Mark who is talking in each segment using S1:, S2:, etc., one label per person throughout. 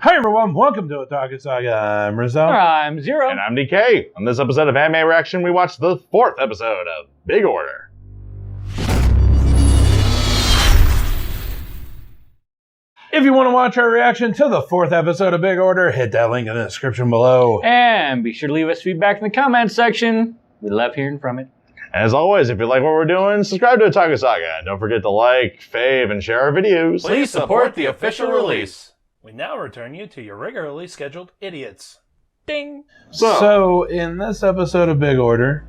S1: Hi everyone, welcome to Otaku Saga. I'm Rizzo.
S2: I'm Zero.
S3: And I'm DK. On this episode of Anime Reaction, we watched the 4th episode of Big Order.
S1: If you want to watch our reaction to the 4th episode of Big Order, hit that link in the description below.
S2: And be sure to leave us feedback in the comments section. We love hearing from it.
S3: And as always, if you like what we're doing, subscribe to Otaku Saga. And don't forget to like, fave, and share our videos.
S4: Please support the official release. We now return you to your regularly scheduled idiots. Ding!
S1: So in this episode of Big Order,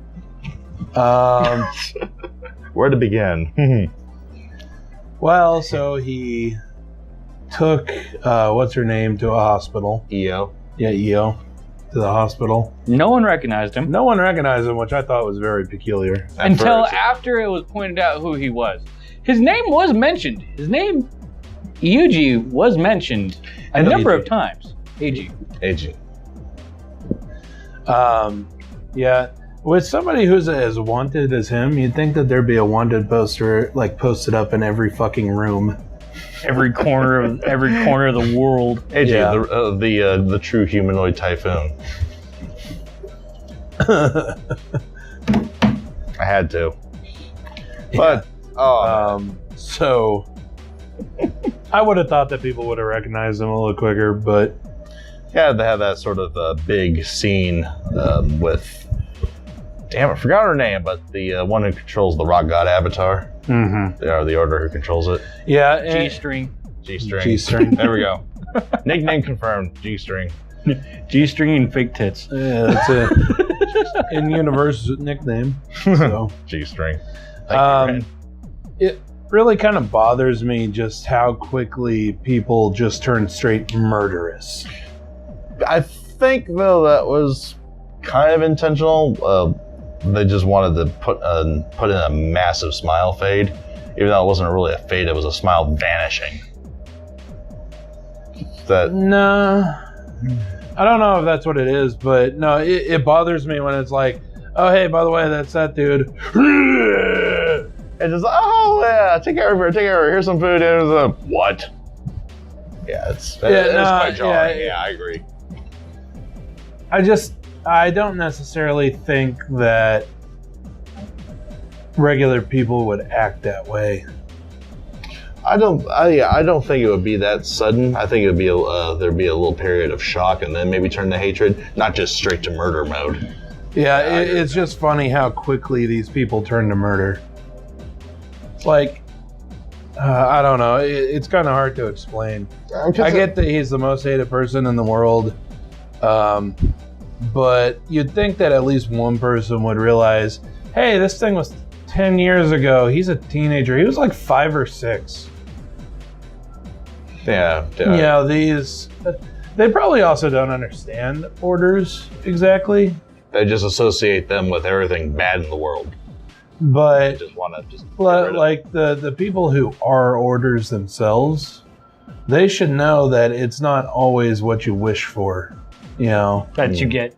S3: where to begin?
S1: well, so he took, what's her name, to a hospital.
S3: EO.
S1: Yeah, EO. To the hospital.
S2: No one recognized him.
S1: No one recognized him, which I thought was very peculiar.
S2: Until after it was pointed out who he was. His name was mentioned. His name, Yuji, was mentioned a number of times. AG.
S1: Yeah. With somebody who's as wanted as him, you'd think that there'd be a wanted poster like posted up in every fucking room.
S2: Every corner of the world.
S3: AG,
S1: Yeah.
S3: the true humanoid typhoon. I had to. But
S1: so I would have thought that people would have recognized him a little quicker, but
S3: yeah, they have that sort of big scene with, damn it, I forgot her name, but the one who controls the rock god avatar.
S1: mm-hmm.
S3: They are the order who controls it.
S1: Yeah,
S2: G-string.
S1: G-string.
S3: There we go. Nickname confirmed. G-string.
S2: G-string and fake tits.
S1: Yeah, that's a in-universe nickname. So
S3: G-string.
S1: it really kind of bothers me just how quickly people just turn straight murderous.
S3: I think though that was kind of intentional. They just wanted to put in a massive smile fade, even though it wasn't really a fade; it was a smile vanishing.
S1: No, I don't know if that's what it is, but no, it bothers me when it's like, oh hey, by the way, that's that dude.
S3: It's just, oh yeah, take care of her. Here's some food. And it was what? Yeah, it's quite jarring. Yeah, I agree.
S1: I don't necessarily think that regular people would act that way.
S3: I don't think it would be that sudden. I think it would be there'd be a little period of shock and then maybe turn to hatred, not just straight to murder mode.
S1: Yeah, it's just funny how quickly these people turn to murder. It's like, I don't know. It's kind of hard to explain. I get that he's the most hated person in the world. But you'd think that at least one person would realize, hey, this thing was 10 years ago. He's a teenager. He was like 5 or 6.
S3: Yeah.
S1: You know, they probably also don't understand orders exactly.
S3: They just associate them with everything bad in the world.
S1: But
S3: They just want to
S1: like the people who are orders themselves, they should know that it's not always what you wish for. You know,
S2: That you get.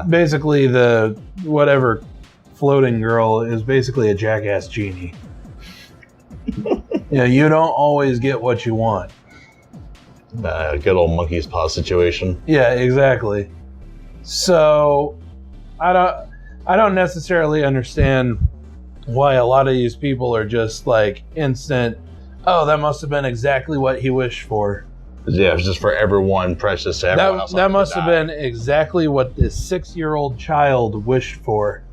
S1: Basically, the whatever floating girl is basically a jackass genie. You don't always get what you want.
S3: good old monkey's paw situation.
S1: Yeah, exactly. So I don't necessarily understand why a lot of these people are just like instant, oh, that must have been exactly what he wished for.
S3: Yeah, it's just for everyone, precious to everyone else.
S1: That must have been exactly what this 6-year-old child wished for.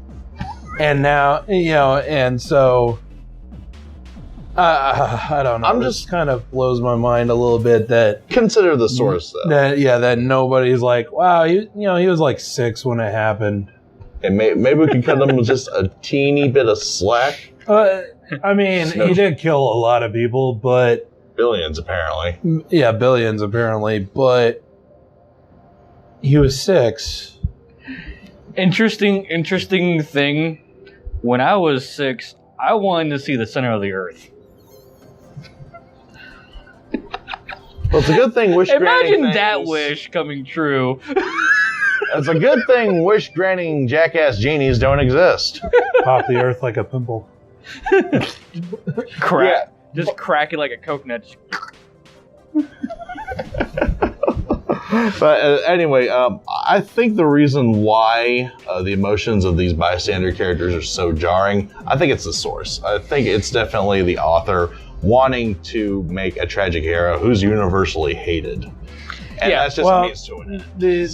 S1: And now, and so I don't know. It just kind of blows my mind a little bit that
S3: consider the source though.
S1: That nobody's like, wow, he was like 6 when it happened.
S3: And maybe we can cut him with just a teeny bit of slack.
S1: I mean, he did kill a lot of people, but
S3: billions apparently.
S1: Yeah, billions apparently, but he was 6.
S2: Interesting thing. When I was 6, I wanted to see the center of the earth.
S3: Well, it's a good thing
S2: Imagine that wish coming true.
S3: It's a good thing wish granting jackass genies don't exist.
S1: Pop the earth like a pimple.
S2: Crack. Just crack it like a coconut.
S3: But anyway, I think the reason why the emotions of these bystander characters are so jarring, I think it's the source. I think it's definitely the author wanting to make a tragic hero who's universally hated. And that's just a means to an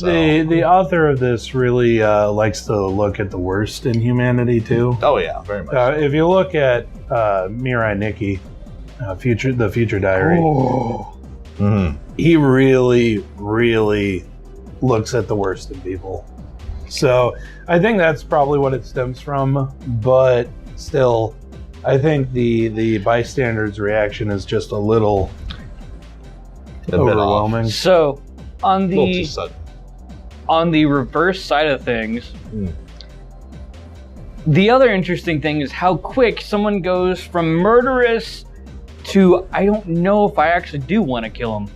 S3: end.
S1: The author of this really likes to look at the worst in humanity too.
S3: Oh yeah, very much.
S1: If you look at Mirai Nikki, the Future Diary, he really, really looks at the worst in people. So I think that's probably what it stems from. But still, I think the bystanders' reaction is just a little overwhelming.
S2: So on the reverse side of things, the other interesting thing is how quick someone goes from murderous to I don't know if I actually do want to kill him.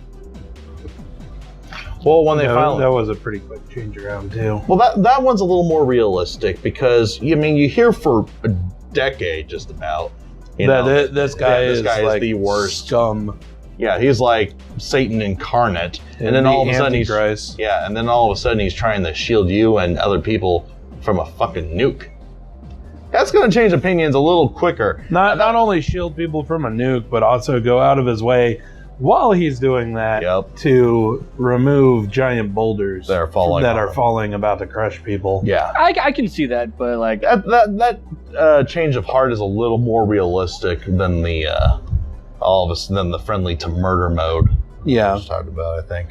S3: Well, when they finally...
S1: That was a pretty quick change around too.
S3: Well, that one's a little more realistic because, I mean, you hear for a decade just about,
S1: this guy is like
S3: the worst.
S1: Scum.
S3: Yeah, he's like Satan incarnate. And then all of a sudden he's trying to shield you and other people from a fucking nuke. That's going to change opinions a little quicker.
S1: Not only shield people from a nuke, but also go out of his way while he's doing that to remove giant boulders that are falling about to crush people.
S3: Yeah,
S2: I can see that, but like
S3: that change of heart is a little more realistic than the than the friendly to murder mode.
S1: Yeah,
S3: we just talked about, I think.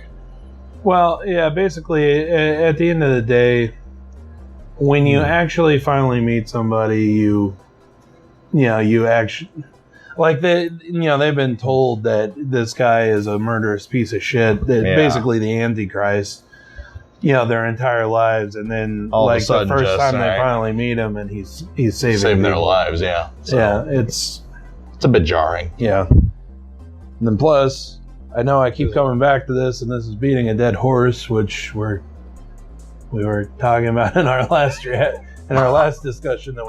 S1: Well, yeah, basically, at the end of the day, when you actually finally meet somebody, you actually. Like they've been told that this guy is a murderous piece of shit. That basically the Antichrist. Their entire lives, and then
S3: all
S1: like
S3: of a sudden,
S1: the first time they finally meet him, and he's
S3: saving their lives. Yeah,
S1: so it's
S3: a bit jarring.
S1: Yeah. And then plus, I know I keep coming back to this, and this is beating a dead horse, which we were talking about in our last discussion. That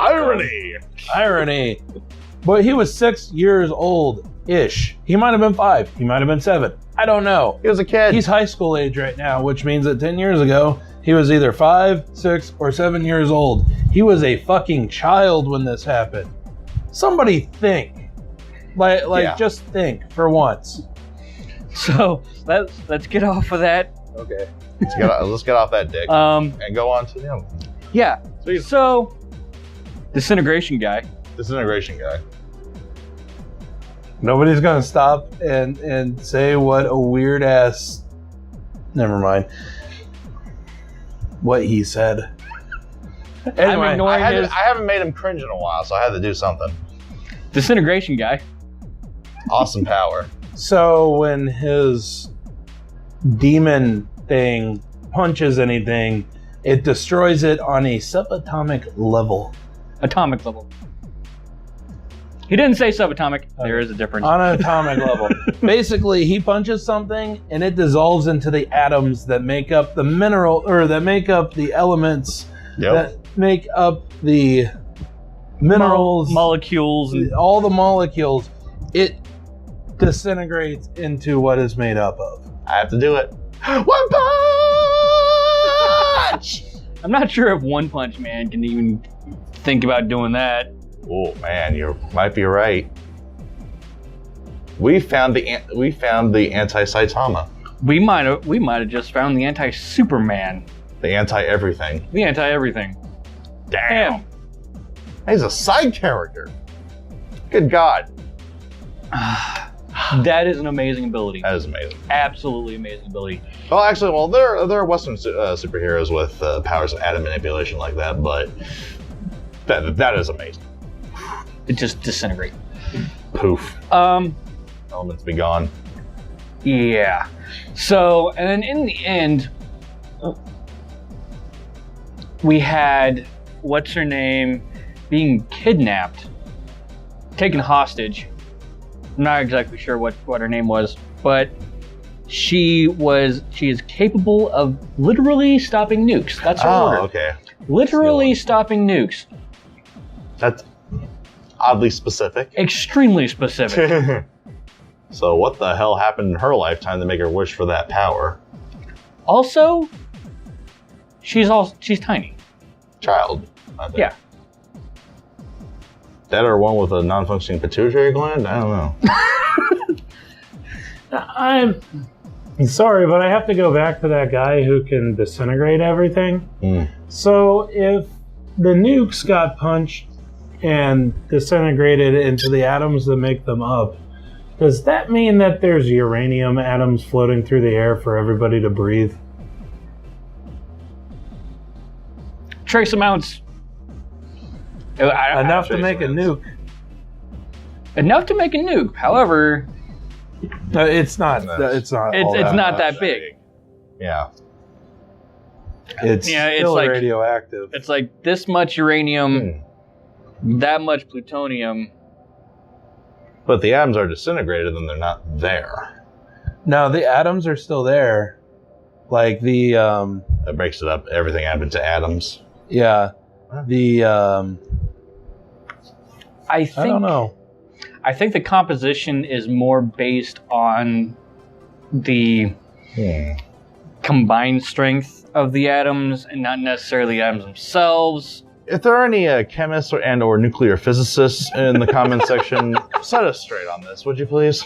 S1: irony. But he was 6 years old-ish. He might have been 5. He might have been 7. I don't know.
S3: He was a kid.
S1: He's high school age right now, which means that 10 years ago, he was either 5, 6, or 7 years old. He was a fucking child when this happened. Somebody think. Just think for once.
S2: So, let's get off of that.
S3: Okay. Let's get off that dick and go on to the other one.
S2: Yeah.
S3: Sweet.
S2: So, Disintegration guy.
S1: Nobody's gonna stop and say what a weird ass. Never mind. What he said. Anyway,
S3: I haven't made him cringe in a while, so I had to do something.
S2: Disintegration guy.
S3: Awesome power.
S1: So when his demon thing punches anything, it destroys it on a subatomic level.
S2: Atomic level. He didn't say subatomic. There is a difference.
S1: On an atomic level. Basically, he punches something and it dissolves into the atoms that make up the mineral, or that make up the elements that make up the minerals,
S2: molecules,
S1: all the molecules. It disintegrates into what it's made up of.
S3: I have to do it. One punch!
S2: I'm not sure if One Punch Man can even think about doing that.
S3: Oh man, you might be right. We found the anti-Saitama.
S2: We might have just found the anti-Superman.
S3: The anti-everything.
S2: The anti-everything.
S3: Damn. He's a side character. Good God.
S2: That is an amazing ability.
S3: That is amazing.
S2: Absolutely amazing ability.
S3: Well, actually, there are Western superheroes with powers of atom manipulation like that, but that is amazing.
S2: It just disintegrates.
S3: Poof. Elements be gone.
S2: Yeah. So, and then in the end, we had what's her name being kidnapped, taken hostage. I'm not exactly sure what her name was, but she is capable of literally stopping nukes. That's her order.
S3: Okay.
S2: Literally stopping nukes.
S3: That's oddly specific.
S2: Extremely specific.
S3: So what the hell happened in her lifetime to make her wish for that power?
S2: Also, she's tiny.
S3: Child. I think.
S2: Yeah.
S3: That or one with a non-functioning pituitary gland? I don't know.
S1: I'm sorry, but I have to go back to that guy who can disintegrate everything. So if the nukes got punched and disintegrated into the atoms that make them up, does that mean that there's uranium atoms floating through the air for everybody to breathe?
S2: Trace amounts.
S1: Enough to make a nuke.
S2: Enough to make a nuke. However,
S1: It's not. It's not.
S2: it's not that big.
S3: Yeah.
S1: It's still
S2: like
S1: radioactive.
S2: It's like this much uranium, that much plutonium.
S3: But if the atoms are disintegrated, then they're not there.
S1: No, the atoms are still there. Like the
S3: That breaks it up. Everything up into atoms.
S1: yeah, the
S2: I
S1: don't know.
S2: I think the composition is more based on the combined strength of the atoms and not necessarily the atoms themselves.
S3: If there are any chemists or nuclear physicists in the comment section, set us straight on this, would you please?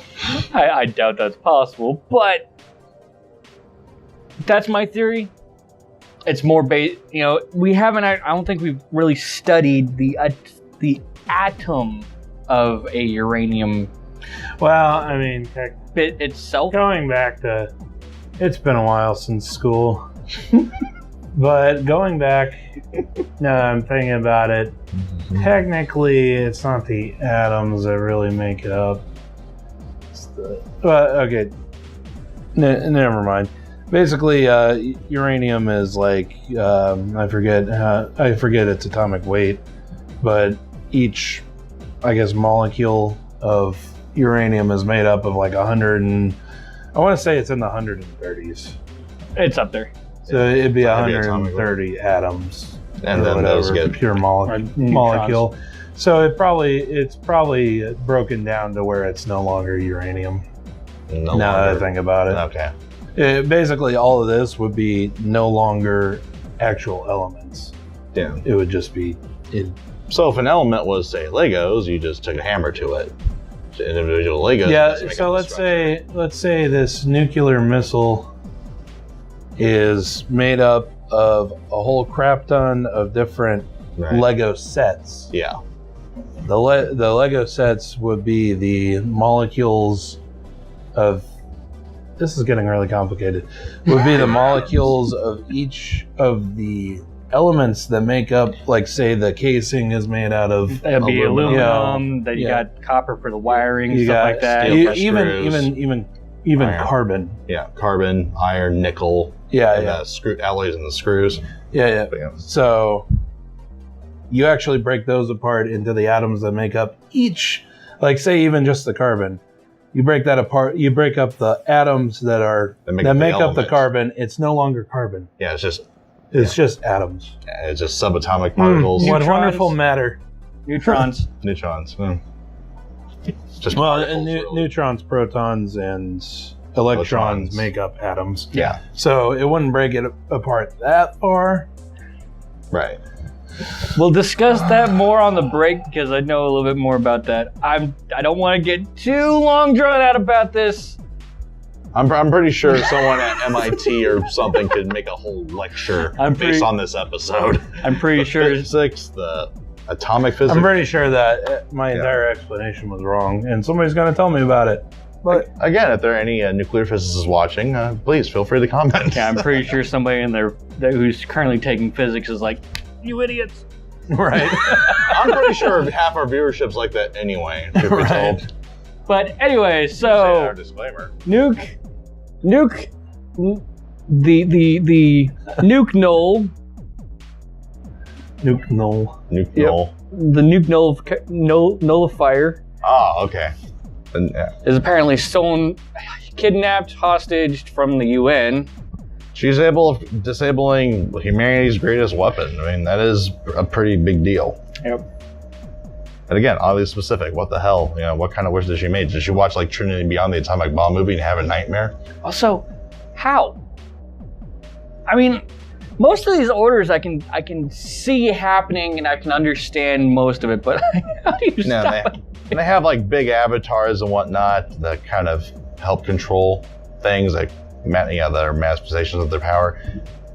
S2: I doubt that's possible, but that's my theory. It's more based, we haven't, I don't think we've really studied the atom of a uranium
S1: Well, I mean,
S2: bit itself.
S1: going back to, it's been a while since school, but going back, now that I'm thinking about it, technically it's not the atoms that really make it up. Okay, never mind. Basically, uranium is like I forget its atomic weight, but each, I guess, molecule of uranium is made up of like 100 and I want to say it's in the 130s.
S2: It's up there.
S1: So it'd be
S3: That'd be
S1: 130 atoms,
S3: And then those get
S1: pure molecule. So it's probably broken down to where it's no longer uranium.
S3: no
S1: now that I
S3: longer.
S1: think about it.
S3: Okay.
S1: Basically, all of this would be no longer actual elements.
S3: Yeah.
S1: It would just be
S3: So if an element was, say, Legos, you just took a hammer to it. So individual Legos.
S1: yeah.
S3: just make
S1: So
S3: up the
S1: let's say this nuclear missile is made up of a whole crap ton of different
S3: Right.
S1: Lego sets.
S3: Yeah.
S1: The Lego sets would be the molecules of. This is getting really complicated. Would be the molecules of each of the elements that make up, like, say, the casing is made out of.
S2: That'd be aluminum.
S1: Yeah.
S2: Then you
S1: Yeah.
S2: got copper for the wiring,
S1: You
S2: stuff
S1: got
S2: like that.
S3: steel. for
S1: Even
S3: Iron.
S1: carbon.
S3: Yeah. Carbon, iron, nickel.
S1: Yeah,
S3: and
S1: yeah,
S3: the screw alloys and the screws.
S1: yeah.
S3: But, yeah.
S1: So you actually break those apart into the atoms that make up each, like, say, even just the carbon. You break that apart. You break up the atoms that make up the
S3: element.
S1: carbon. It's no longer carbon.
S3: Yeah, it's
S1: just atoms.
S3: subatomic particles.
S1: What
S2: Neutrons.
S1: wonderful matter.
S2: Neutrons.
S3: Neutrons. Just
S1: Well,
S3: particles, really.
S1: neutrons, protons, and electrons
S3: Electrons.
S1: make up atoms.
S3: Yeah.
S1: So it wouldn't break it apart that far.
S3: Right.
S2: We'll discuss that more on the break because I know a little bit more about that. I don't want to get too long drawn out about this.
S3: I'm pretty sure someone at MIT or something could make a whole lecture based on this episode.
S2: I'm pretty sure.
S3: Physics, the atomic physics.
S1: I'm pretty sure that my entire explanation was wrong, and somebody's going to tell me about it.
S3: But again, if there are any nuclear physicists watching, please feel free to comment.
S2: Yeah, I'm pretty sure somebody in there who's currently taking physics is like, you idiots.
S1: Right.
S3: I'm pretty sure half our viewership's like that anyway. Truth be
S1: Right.
S3: told.
S2: But anyway,
S3: Say
S2: so
S3: our disclaimer.
S2: nuke, the nuke null,
S1: Nuke null.
S3: Nuke
S2: Yep.
S3: null.
S2: the nuke nullifier
S3: Oh, okay. And, yeah.
S2: is apparently stolen, kidnapped, hostage from the UN.
S3: She's able of disabling humanity's greatest weapon. I mean, that is a pretty big deal.
S2: Yep.
S3: And again, oddly specific. What the hell? You know, what kind of wish did she make? Did she watch like Trinity Beyond the Atomic Bomb movie and have a nightmare?
S2: Also, how? I mean, most of these orders I can see happening and I can understand most of it, but how do you stop?
S3: They have like big avatars and whatnot that kind of help control things like that are manifestations of their power.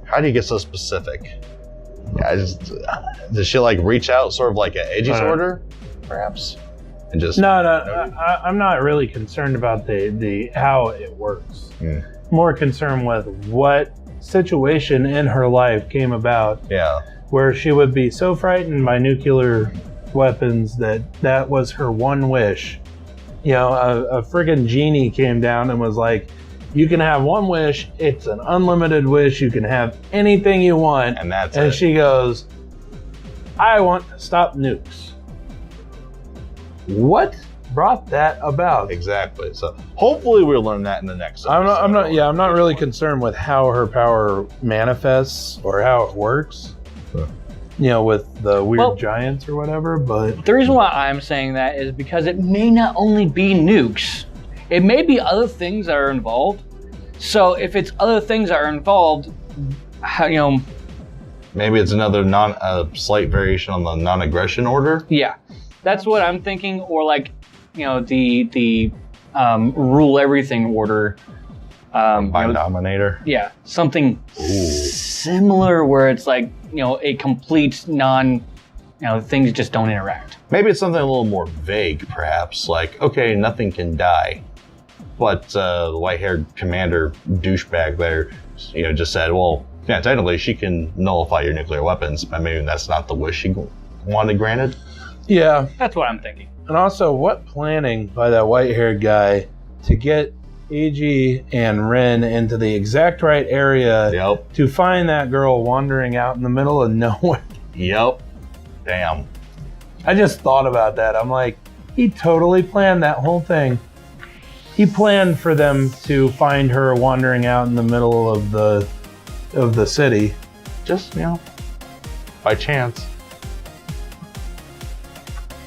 S3: How do you get so specific? Does she like reach out sort of like an edgy order, perhaps? And just
S1: no. I'm not really concerned about the how it works. More concerned with what situation in her life came about.
S3: Yeah.
S1: Where she would be so frightened by nuclear weapons that was her one wish. You know, a friggin' genie came down and was like, you can have one wish, it's an unlimited wish, you can have anything you want.
S3: And that's
S1: and
S3: it.
S1: She goes, I want to stop nukes. What brought that about?
S3: Exactly. So hopefully we'll learn that in the next episode.
S1: I'm not really concerned with how her power manifests or how it works. You know, with the weird giants or whatever, but
S2: the reason why I'm saying that is because it may not only be nukes. It may be other things that are involved. So if it's other things that are involved,
S3: maybe it's another slight variation on the non-aggression order.
S2: Yeah, that's what I'm thinking. Or like, the rule everything order.
S3: By Dominator.
S2: Yeah, something similar where it's like, a complete things just don't interact.
S3: Maybe it's something a little more vague, perhaps. Like, okay, nothing can die. But the white-haired commander douchebag there, just said, well, yeah, technically she can nullify your nuclear weapons, but maybe that's not the wish she wanted granted.
S1: Yeah.
S2: That's what I'm thinking.
S1: And also, what planning by that white-haired guy to get AG and Ren into the exact right area to find that girl wandering out in the middle of nowhere.
S3: Yep. Damn.
S1: I just thought about that. I'm like, he totally planned that whole thing. He planned for them to find her wandering out in the middle of the city.
S3: Just, by chance.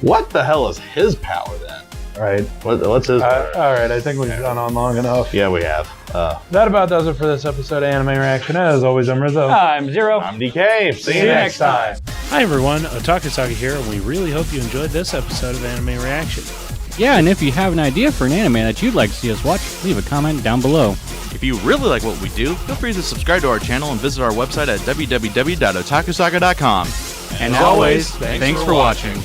S3: What the hell is his power then?
S1: Right.
S3: What's his power?
S1: All right, I think we've gone on long enough.
S3: Yeah, we have.
S1: That about does it for this episode of Anime Reaction. As always, I'm Rizzo.
S2: I'm Zero.
S3: I'm DK. See you next time.
S4: Hi everyone, Otaku Saga here, and we really hope you enjoyed this episode of Anime Reaction.
S5: Yeah, and if you have an idea for an anime that you'd like to see us watch, leave a comment down below.
S6: If you really like what we do, feel free to subscribe to our channel and visit our website at www.otakusaga.com.
S5: And as always, thanks for watching.